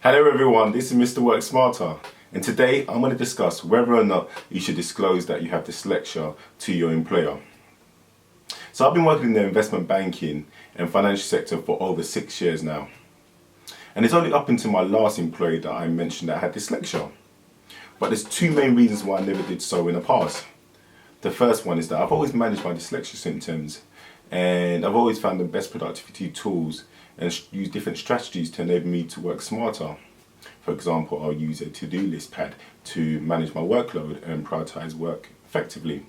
Hello everyone, this is Mr. Work Smarter, and today I'm going to discuss whether or not you should disclose that you have dyslexia to your employer. So I've been working in the investment banking and financial sector for over 6 years now, and it's only up until my last employer that I mentioned that I had dyslexia. But there's two main reasons why I never did so in the past. The first one is that I've always managed my dyslexia symptoms, and I've always found the best productivity tools and use different strategies to enable me to work smarter. For example, I'll use a to-do list pad to manage my workload and prioritize work effectively.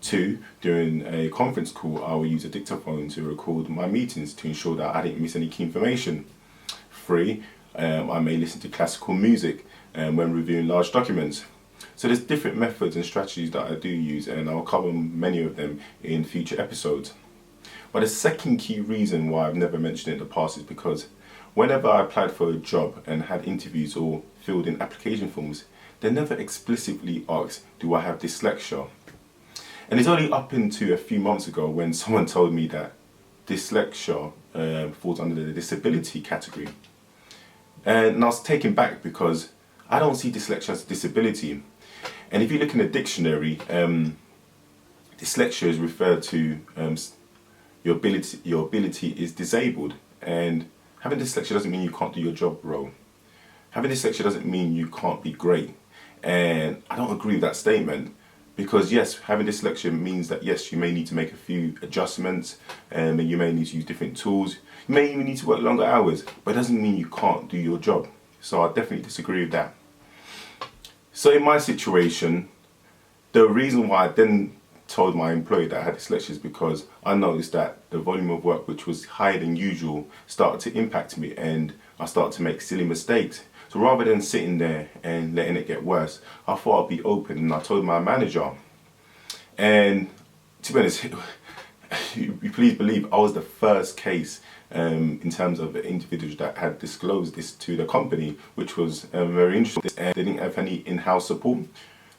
2, during a conference call, I will use a dictaphone to record my meetings to ensure that I didn't miss any key information. 3, I may listen to classical music when reviewing large documents. So there's different methods and strategies that I do use, and I'll cover many of them in future episodes. But the second key reason why I've never mentioned it in the past is because whenever I applied for a job and had interviews or filled in application forms, they never explicitly asked, do I have dyslexia? And it's only up until a few months ago when someone told me that dyslexia falls under the disability category. And I was taken back because I don't see dyslexia as a disability. And if you look in the dictionary, dyslexia is referred to your ability is disabled, and having dyslexia doesn't mean you can't do your job well. Having dyslexia doesn't mean you can't be great, and I don't agree with that statement, because yes, having dyslexia means that yes, you may need to make a few adjustments, and you may need to use different tools, you may even need to work longer hours, but it doesn't mean you can't do your job. So I definitely disagree with that. So in my situation, the reason why I then told my employer that I had dyslexia is because I noticed that the volume of work, which was higher than usual, started to impact me, and I started to make silly mistakes. So rather than sitting there and letting it get worse, I thought I'd be open, and I told my manager. And to be honest, you please believe I was the first case in terms of the individuals that had disclosed this to the company, which was very interesting, and they didn't have any in-house support.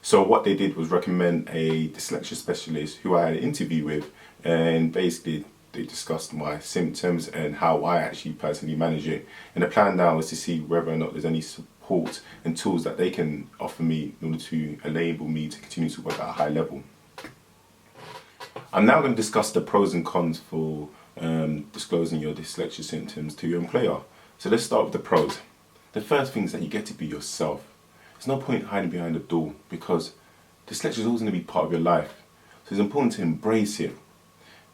So what they did was recommend a dyslexia specialist who I had an interview with, and basically they discussed my symptoms and how I actually personally manage it. And the plan now is to see whether or not there's any support and tools that they can offer me in order to enable me to continue to work at a high level. I'm now going to discuss the pros and cons for disclosing your dyslexia symptoms to your employer. So let's start with the pros. The first thing is that you get to be yourself. There's no point hiding behind a door, because dyslexia is always going to be part of your life. So it's important to embrace it.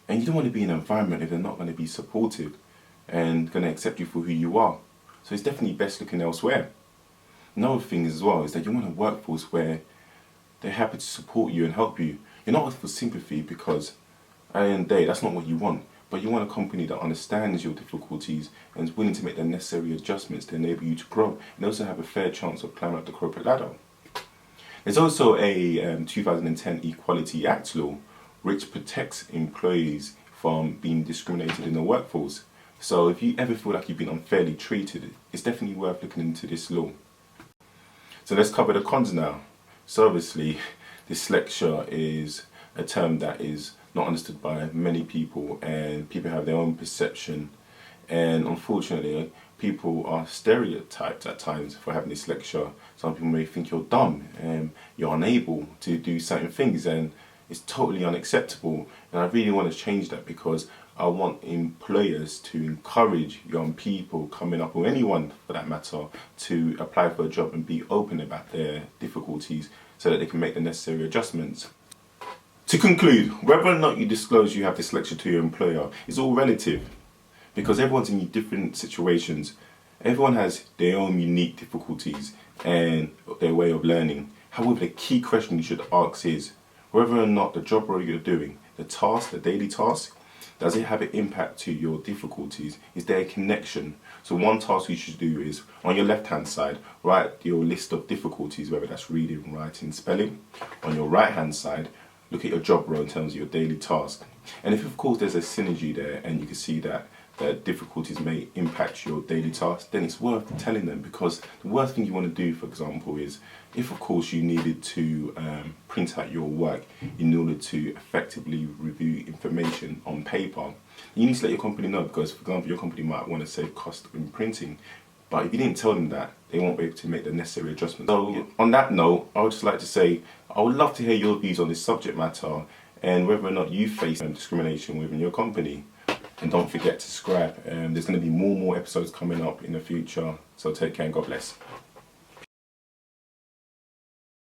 And you don't want to be in an environment if they're not going to be supportive and going to accept you for who you are. So it's definitely best looking elsewhere. Another thing as well is that you want a workforce where they're happy to support you and help you. You're not looking for sympathy, because at the end of the day, that's not what you want. But you want a company that understands your difficulties and is willing to make the necessary adjustments to enable you to grow, and also have a fair chance of climbing up the corporate ladder. There's also a 2010 Equality Act law which protects employees from being discriminated in the workforce. So if you ever feel like you've been unfairly treated, it's definitely worth looking into this law. So let's cover the cons now. So obviously, dyslexia is a term that is not understood by many people, and people have their own perception, and unfortunately people are stereotyped at times for having dyslexia. Some people may think you're dumb and you're unable to do certain things, and it's totally unacceptable. And I really want to change that, because I want employers to encourage young people coming up, or anyone for that matter, to apply for a job and be open about their difficulties so that they can make the necessary adjustments. To conclude, whether or not you disclose you have dyslexia to your employer is all relative, because everyone's in different situations. Everyone has their own unique difficulties and their way of learning. However, the key question you should ask is whether or not the job role you're doing, the task, the daily task, does it have an impact to your difficulties? Is there a connection? So one task you should do is, on your left hand side, write your list of difficulties, whether that's reading, writing, spelling. On your right hand side, look at your job role in terms of your daily task. And if of course there's a synergy there, and you can see that the difficulties may impact your daily task, then it's worth telling them, because the worst thing you want to do, for example, is if of course you needed to print out your work in order to effectively review information on paper, you need to let your company know, because for example your company might want to save cost in printing, But if you didn't tell them that, they won't be able to make the necessary adjustments. So on that note, I would just like to say, I would love to hear your views on this subject matter and whether or not you face discrimination within your company. And don't forget to subscribe. There's going to be more episodes coming up in the future. So take care and God bless.